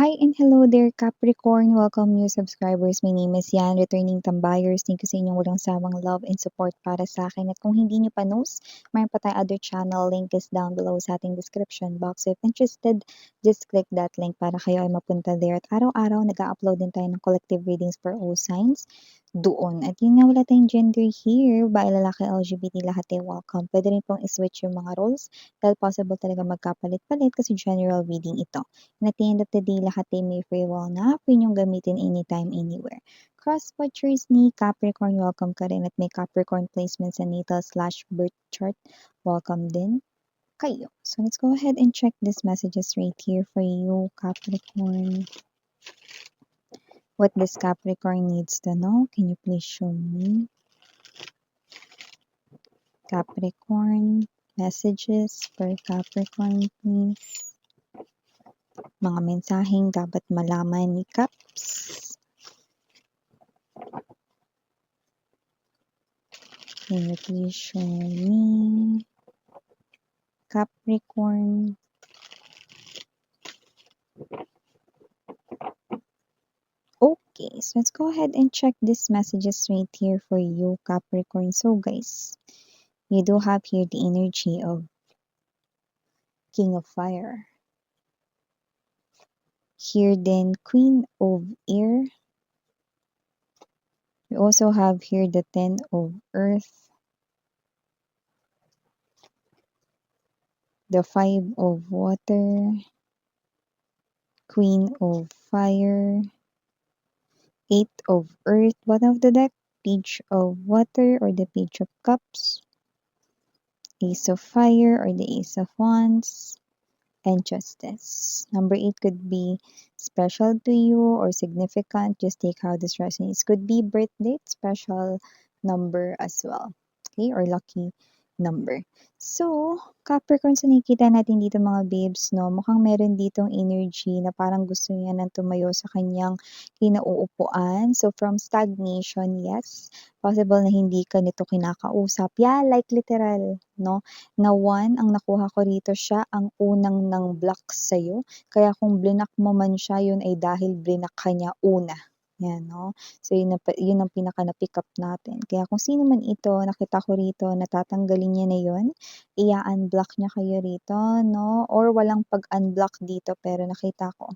Hi and hello there, Capricorn. Welcome new subscribers. My name is Yan, returning tambayers. Thank you sa inyong walang sawang love and support para sa akin. At kung hindi nyo pa knows, mayroon pa tayong other channel. Link is down below sa ating description box. If interested, just click that link para kayo ay mapunta there. At araw-araw, nag-upload din tayo ng collective readings for all signs doon. At yun nga, wala tayong gender here. Babae, lalaki, LGBT, lahat ay welcome. Pwede rin pong iswitch yung mga roles dahil possible talaga magkapalit-palit kasi general reading ito. And at the end of the day, lahat ay may free will na pwede niyong gamitin anytime, anywhere. Cross-watchers ni Capricorn, welcome ka rin. At may Capricorn placements sa natal/birth chart, welcome din kayo. So let's go ahead and check these messages right here for you, Capricorn. What this Capricorn needs to know, can you please show me? Capricorn, messages for Capricorn, please. Mga mensaheng dapat malaman ni Caps. Can you please show me? Capricorn. Okay, so let's go ahead and check these messages right here for you, Capricorn. So guys, you do have here the energy of King of Fire. Here then Queen of Air. We also have here the Ten of Earth. The Five of Water. Queen of Fire. Eight of Earth. Bottom of the deck, Page of Water or the Page of Cups. Ace of Fire or the Ace of Wands. And Justice. Number 8 could be special to you or significant. Just take how this resonates. Could be birth date, special number as well. Okay, or lucky number. So, Capricorn, sa nakikita natin dito mga babes, no, mukhang meron ditong energy na parang gusto niya nang tumayo sa kanyang kinauupuan. So, from stagnation, yes. Possible na hindi ka nito kinakausap. Yeah, like literal, no? Na one, ang nakuha ko rito siya ang unang ng block sa'yo. Kaya kung blinak mo man siya, yun ay dahil blinak ka niya una. Yan, no? So, yun ang pinaka na-pick up natin. Kaya kung sino man ito, nakita ko rito, natatanggalin niya na yun, i-unblock niya kayo rito, no? Or walang pag-unblock dito, pero nakita ko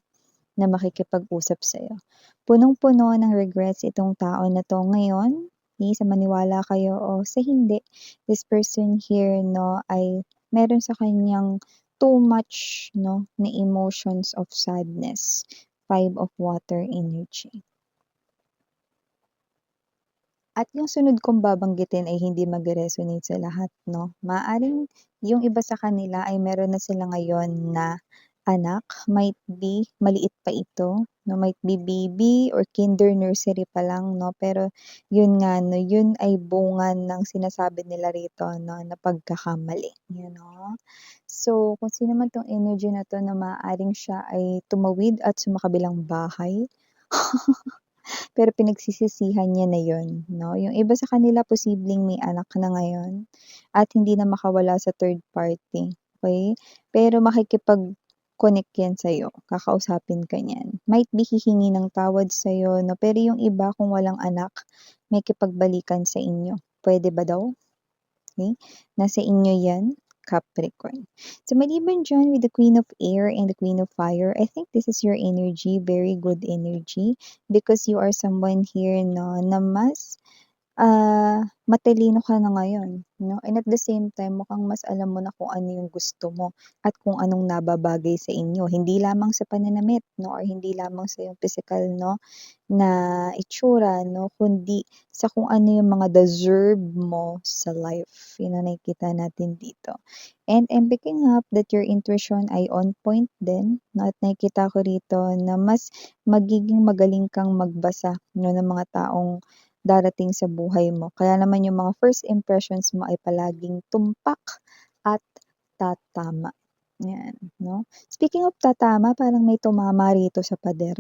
na makikipag-usap sa'yo. Punong-puno ng regrets itong tao na to ngayon. Okay, sa maniwala kayo o sa hindi, this person here, no, ay meron sa kanyang too much, no, na emotions of sadness. Five of Water energy. At yung sunod kong babanggitin ay hindi mag-resonate sa lahat, no? Maaaring yung iba sa kanila ay meron na sila ngayon na anak, might be maliit pa ito, no? Might be baby or kinder nursery pa lang, no? Pero yun nga, no, yun ay bunga ng sinasabi nila rito, no, na pagkakamali, you know? So, kung sino man tong energy na to na maaaring siya ay tumawid at sumakabilang bahay, pero pinagsisisihan niya na yun, no? Yung iba sa kanila posibleng may anak na ngayon at hindi na makawala sa third party, okay? Pero makikipag-connect yan sa'yo, kakausapin ka niyan. Might be hihingi ng tawad sa'yo, no? Pero yung iba kung walang anak, may kipagbalikan sa inyo. Pwede ba daw? Okay? Nasa inyo yan, Capricorn. So, maliban dyan with the Queen of Air and the Queen of Fire, I think this is your energy, very good energy, because you are someone here, no, na mas matalino ka na ngayon, no? And at the same time, mukhang mas alam mo na kung ano yung gusto mo at kung anong nababagay sa inyo. Hindi lamang sa pananamit, no? Or hindi lamang sa yung physical, no, na itsura, no? Kundi sa kung ano yung mga deserve mo sa life. Yun ang nakikita natin dito. And I'm picking up that your intuition ay on point din, no? At nakikita ko rito na mas magiging magaling kang magbasa, no, ng mga taong darating sa buhay mo. Kaya naman yung mga first impressions mo ay palaging tumpak at tatama. Yan, no? Speaking of tatama, parang may tumama rito sa pader.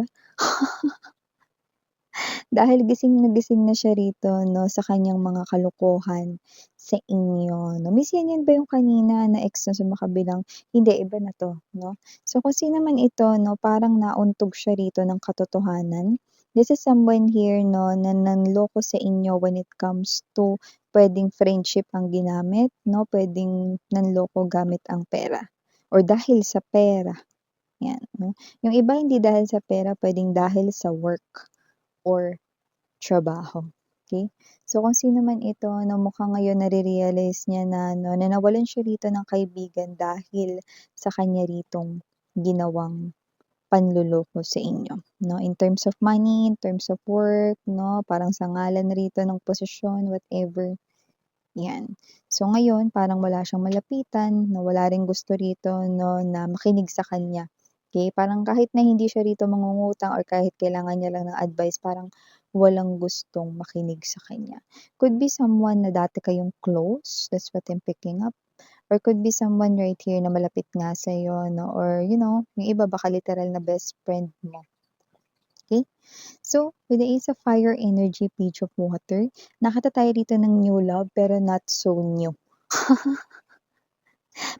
Dahil gising na siya rito 'no, sa kaniyang mga kalokohan sa inyo 'no. Miss yan ba yung kanina na ex na sa makabilang hindi, iba na 'to 'no. So kung sino man ito 'no, parang nauntog siya rito ng katotohanan. This is someone here 'no, na nanloko sa inyo when it comes to puwedeng friendship ang ginamit 'no, puwedeng nanloko gamit ang pera or dahil sa pera, 'yan 'no. Yung iba hindi dahil sa pera, puwedeng dahil sa work or trabaho, okey? So kung sino man ito na mukhang ngayon nare-realize niya na ano, na nawalan siya rito ng kaibigan dahil sa kanya ritong ginawang panloloko sa inyo 'no, in terms of money, in terms of work 'no, parang sa ngalan rito ng posisyon, whatever, 'yan. So ngayon parang wala siyang malapitan na wala ring gusto rito 'no, na makinig sa kanya, okey? Parang kahit na hindi siya rito mangungutang or kahit kailangan niya lang ng advice parang walang gustong makinig sa kanya. Could be someone na dati kayong close, that's what I'm picking up, or could be someone right here na malapit nga sa'yo 'no, or yung iba baka literal na best friend mo, okey? So, with the Ace of Fire energy, Page of Water, nakita tayo dito ng new love pero not so new.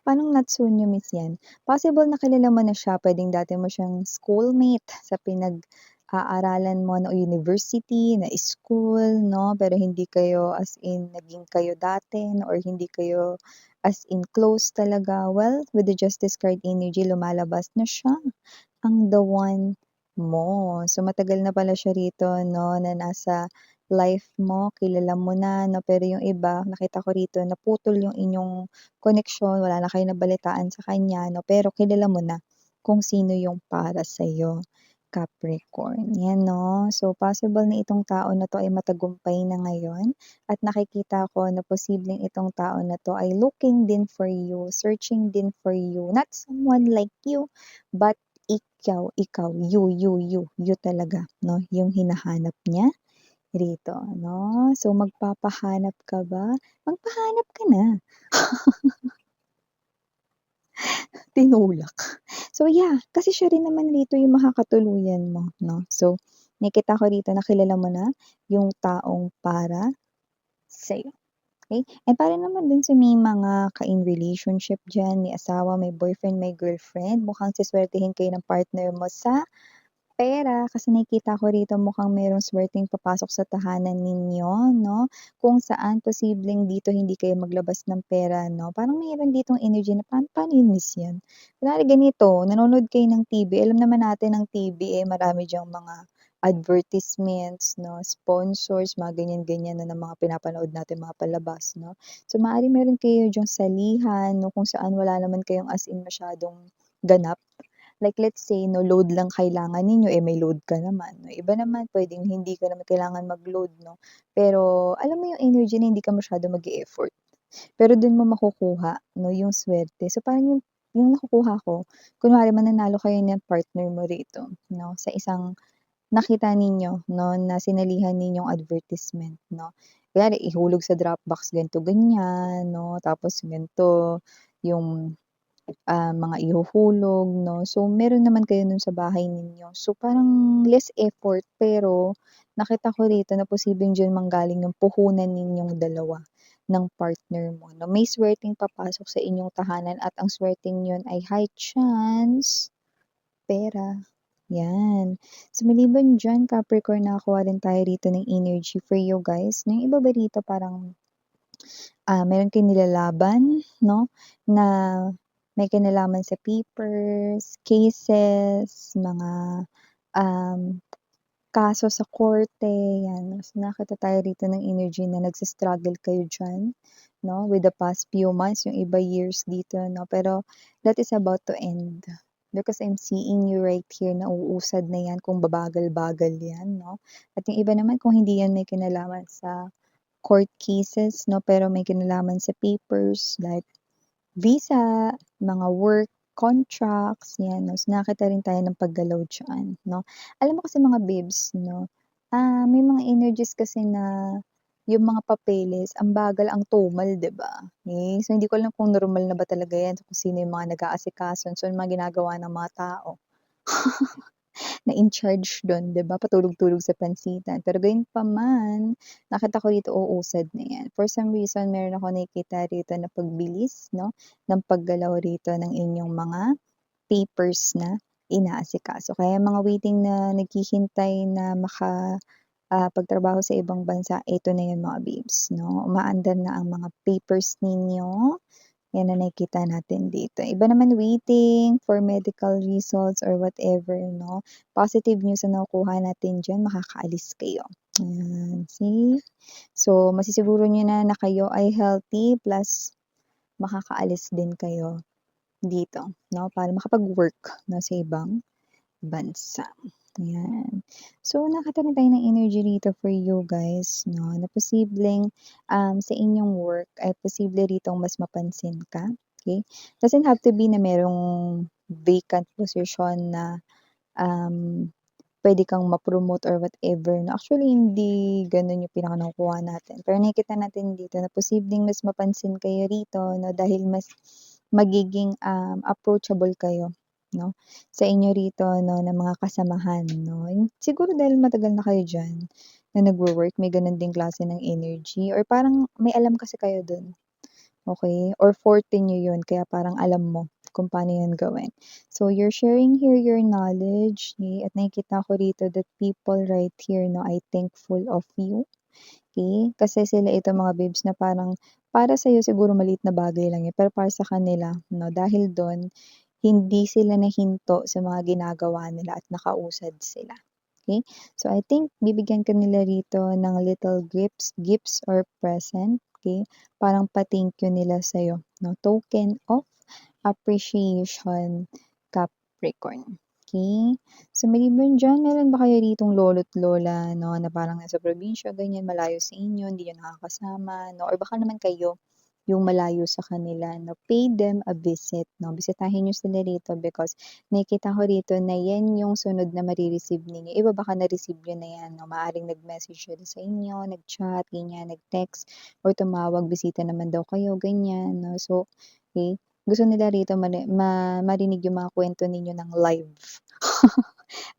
Paanong not so new, Miss yan? Possible na kilala mo na siya, puwedeng dati mo siyang schoolmate sa pinag-aaralan mo na university, na school 'no, pero hindi kayo as in naging kayo dati 'no, or hindi kayo as in close talaga. Well, with the Justice card energy lumalabas na siya ang the one mo. So, matagal na pala siya rito 'no, na nasa life mo, kilala mo na 'no, pero yung iba nakita ko rito naputol yung inyong koneksyon, wala na kayong nabalitaan sa kanya 'no, pero kilala mo na kung sino yung para sa'yo, Capricorn, 'yan 'no. So, possible na itong tao na 'to ay matagumpay na ngayon at nakikita ko na posibleng itong tao na 'to ay looking din for you, searching din for you, not someone like you, but ikaw, you talaga 'no, yung hinahanap niya rito 'no. So, magpapahanap ka ba? Magpahanap ka na, tinulak. So, yeah, kasi siya rin naman rito yung makakatuluyan mo 'no. So, nakikita ko rito na kilala mo na yung taong para sa'yo, okey? And para naman dun sa may mga ka-in relationship diyan, may asawa, may boyfriend, may girlfriend, mukhang seswertehin kayo ng partner mo sa pera, kasi nakikita ko rito mukhang merong swerteng papasok sa tahanan ninyo 'no, kung saan posibleng dito hindi kayo maglabas ng pera 'no. Parang mayroon ditong energy na paano yun miss yan? Kunwari ganito, nanonood kayo ng TV, alam naman natin ang TV, eh, marami diyang mga advertisements 'no, sponsors, mga ganyan-ganyan na ng mga pinapanood nating mga palabas 'no. So, maaaring meron kayo diyang salihan 'no, kung saan wala naman kayong as in masyadong ganap. Like let's say 'no, load lang kailangan ninyo, eh, may load ka naman. Yung iba naman puwedeng hindi ka naman kailangan mag-load 'no, pero alam mo yung energy na hindi ka masyadong mag-e-effort, pero dun mo makukuha 'no, yung swerte. So parang yung nakukuha ko, kunwari mananalo kayo ng partner mo rito 'no, sa isang nakita ninyo 'no, na sinalihan ninyong advertisement 'no. Kunyari ihulog sa Dropbox ganito, ganyan 'no, tapos ganito yung mga ihuhulog 'no. So, meron naman kayo nun sa bahay ninyo. So, parang less effort pero nakita ko rito na posibleng diyan manggaling yung puhunan ninyong dalawa ng partner mo 'no. May swerteng papasok sa inyong tahanan at ang swerteng yun ay high chance pera, 'yan. So, maliban diyan Capricorn nakakuha rin tayo rito ng energy for you guys na yung iba ba rito parang meron kayong nilalaban 'no, na may kinalaman sa papers, cases, mga, um, kaso sa korte, 'yan. Mas nakakita tayo rito ng energy na nagsi-struggle kayo diyan 'no, with the past few months, yung iba years dito 'no, pero that is about to end. Because I'm seeing you right here na uusad na 'yan kung babagal-bagal 'yan 'no, at yung iba naman kung hindi 'yan may kinalaman sa court cases 'no, pero may kinalaman sa papers like visa, mga work contracts, 'yan 'no. So, nakakita rin tayo ng paggalaw diyan 'no. Alam mo kasi mga babes 'no, may mga energies kasi na yung mga papeles ang bagal, ang tumal 'di ba? Eh, so hindi ko alam kung normal na ba talaga 'yan, kung sino yung mga nag-aasikaso, so yung mga ginagawa ng mga tao. na in charge dun, 'di ba, patulog-tulog sa pansitan. Pero gayunpaman, nakita ko dito uusad na 'yan. For some reason, meron ako nakikita rito na pagbilis 'no, ng paggalaw rito ng inyong mga papers na inaasikaso. Kaya mga waiting na naghihintay na pagtrabaho sa ibang bansa, ito na 'yun mga babes 'no, umaandar na ang mga papers ninyo. 'Yan ang nakikita natin dito. Iba naman waiting for medical results or whatever 'no. Positive news na nakukuha natin diyan, makakaalis kayo. Ayan, see? So, masisiguro niyo na kayo ay healthy plus makakaalis din kayo dito 'no, para makapag-work 'no, sa ibang bansa. Ayan. So, nakakaroon tayo ng energy dito for you guys 'no, na posibleng, sa inyong work ay posible ritong mas mapansin ka, okey? Doesn't have to be na merong vacant position na, um, puwede kang ma-promote or whatever 'no. Actually, hindi gano'n yung pinaka-nakukuha natin. Pero nakikita natin dito na posibleng mas mapansin kayo rito 'no, dahil mas magiging, approachable kayo 'no, sa inyo rito 'no, ng mga kasamahan 'no. Siguro dahil matagal na kayo diyan na nagwo-work, may gano'n ding klase ng energy or parang may alam kasi kayo do'n. Okey, or forte niyo yun kaya parang alam mo kung paano yun gawin. So, you're sharing here your knowledge, at nakikita ko rito that people right here 'no, ay thankful of you, okey? Kasi sila ito mga babes na parang para sa'yo siguro maliit na bagay lang yun, pero para sa kanila 'no, dahil dun hindi sila nahinto sa mga ginagawa nila at nakausad sila, okey? So, I think bibigyan ka nila rito ng little gifts or present, okey? Parang pa-thank you nila sa'yo 'no, token of appreciation, Capricorn, okey? So, maliban diyan, meron ba kayo ditong lolo't lola 'no, na parang nasa probinsya ganyan, malayo sa inyo, hindi niyo nakakasama 'no, or baka naman kayo yung malayo sa kanila 'no, pay them a visit 'no, bisitahin niyo sila rito because nakikita ko rito na 'yan yung sunod na mare-receive ninyo. Iba baka na-receive niyo na 'yan 'no, maaaring nag-message sila sa inyo, nag-chat, ganyan, nag-text or tumawag, bisita naman daw kayo, ganyan 'no. So, okey, gusto nila rito marinig yung mga kuwento ninyo ng live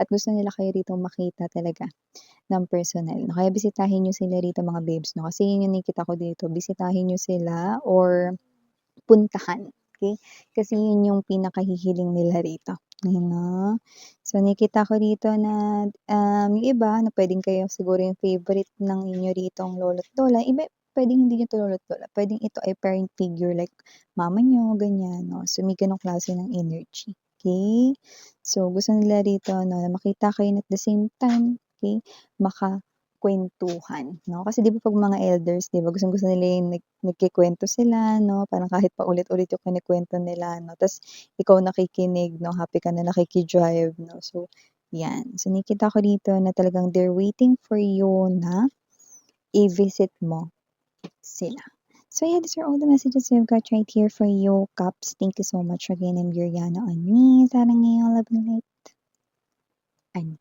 at gusto nila kayo ritong makita talaga ng personal 'no. Kaya bisitahin niyo sila rito mga babes 'no, kasi yun yung nakikita ko dito, bisitahin niyo sila or puntahan, okey? Kasi yun yung pinakahihiling nila rito, ayan 'no. So, nakikita ko rito na, yung iba na puwedeng kayo siguro yung favorite ng inyo ritong lolo't lola, iba puwedeng hindi niyo 'to lolo't lola, puwedeng ito ay parent figure like mama niyo, ganyan 'no. So, may gano'ng klase ng energy, okey? So, gusto nila rito 'no, na makita kayo and at the same time, okey, makakuwentuhan 'no. Kasi 'di ba 'pag mga elders 'di ba gustong-gusto nila yung nagkukuwento sila 'no, parang kahit paulit-ulit yung kinukuwento nila 'no, ta's ikaw nakikinig 'no, happy ka na nakiki-drive 'no. So, 'yan. So, nakikita ko dito na talagang they're waiting for you na i-visit mo sila. So, yeah, these are all the messages I've got right here for you, Caps. Thank you so much again. I'm Yuriana on me. 사랑해요. Love and light. 안녕.